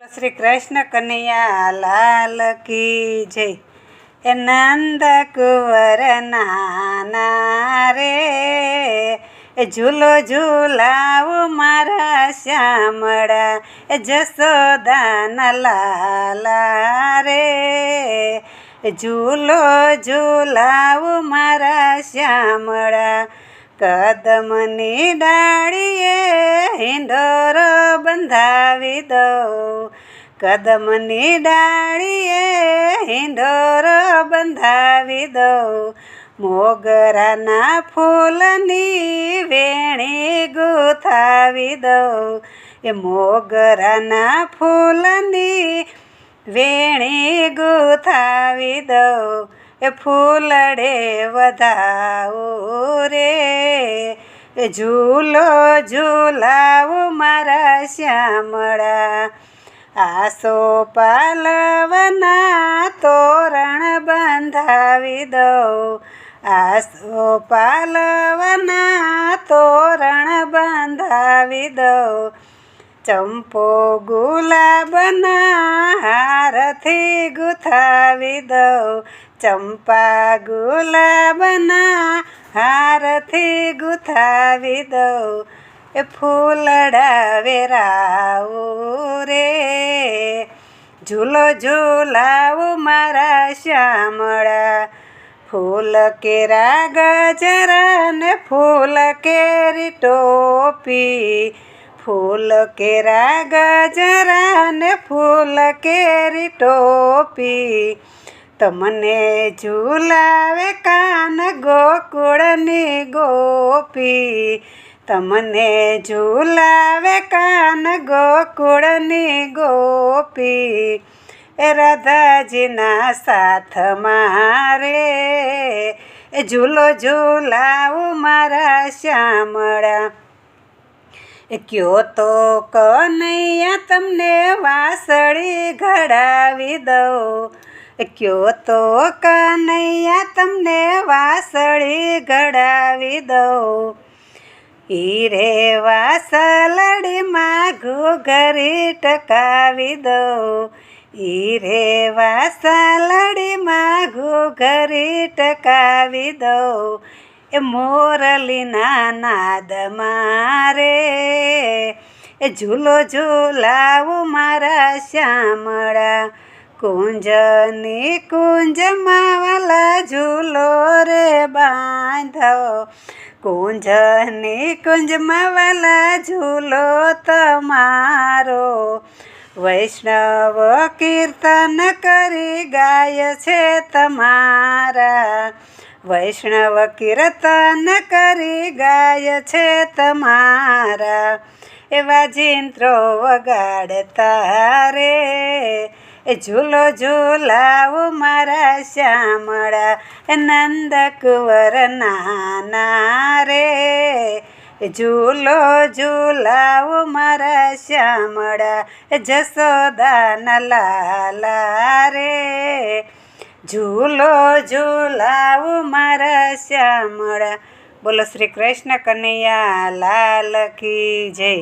શ્રી કૃષ્ણ કનૈયા લાલ કી જય। એ નંદ કુંવર નાના રે, એ ઝૂલો ઝૂલાવો મારા શ્યામળા, એ જશોદાના લાલા રે, એ ઝૂલો ઝૂલાવો મારા શ્યામળા। કદમની ડાળીએ હિંડોરો બંધાવી દઉં, કદમની ડાળીએ હિંડોરો બંધાવી દઉં, મોગરાના ફૂલની વેણી ગૂંથાવી દઉં, એ મોગરાના ફૂલની વેણી ગૂંથાવી દઉં, એ ફૂલડે વધાવું રે, એ ઝૂલો ઝૂલાવું મારા શ્યામળા। આસો પાલવના તોરણ બંધાવી દઉં, આસો પાલવના તોરણ બંધાવી દઉં, ચંપો ગુલાબના હારથી ગૂંથાવી દઉં, ચંપા ગુલાબના હારથી ગૂંથાવી દઉં, એ ફૂલડા વેરાવું રે, ઝૂલો ઝૂલાવું મારા શ્યામળા। ફૂલ કેરા ગજરા ને ફૂલ કેરી ટોપી, ફૂલ કેરા ગજરા ને ફૂલ કેરી ટોપી, તમને ઝૂલાવે કાન ગોકુળની ગોપી, તમને ઝૂલાવે કાન ગોકુળની ગોપી, એ રાધાજીના સાથમાં રે, એ ઝૂલો ઝૂલાવું મારા શ્યામળા। એ કયો તો કનૈયા તમને વાંસળી ઘડાવી દઉં, કયો તો કનૈયા તમને વાંસળી ઘડાવી દઉં, ઈ રે વાંસળીમાં ઘૂઘરી ટકાવી દઉં, ઈ રે વાંસળીમાં ઘૂઘરી ટકાવી દઉં, એ મોરલીના નાદમાં રે, એ ઝૂલો ઝૂલાવું મારા શ્યામળા। કુંજની કુંજમાં વાલા ઝૂલો રે બાંધો, કુંજની કુંજમાં વાલા ઝૂલો તમારો, વૈષ્ણવ કીર્તન કરી ગાય છે તમારા, વૈષ્ણવ કીર્તન કરી ગાય છે તમારા, એવા જિંત્રો વગાડતા રે, એ ઝૂલો ઝૂલાવું મારા શ્યામળા। એ નંદ કુંવર નાના રે, એ ઝૂલો ઝૂલાવું મારા શ્યામળા, એ જશોદાના લાલા રે, ઝૂલો ઝૂલાવું મારા શ્યામળા। બોલો શ્રી કૃષ્ણ કનૈયા લાલ કી જય।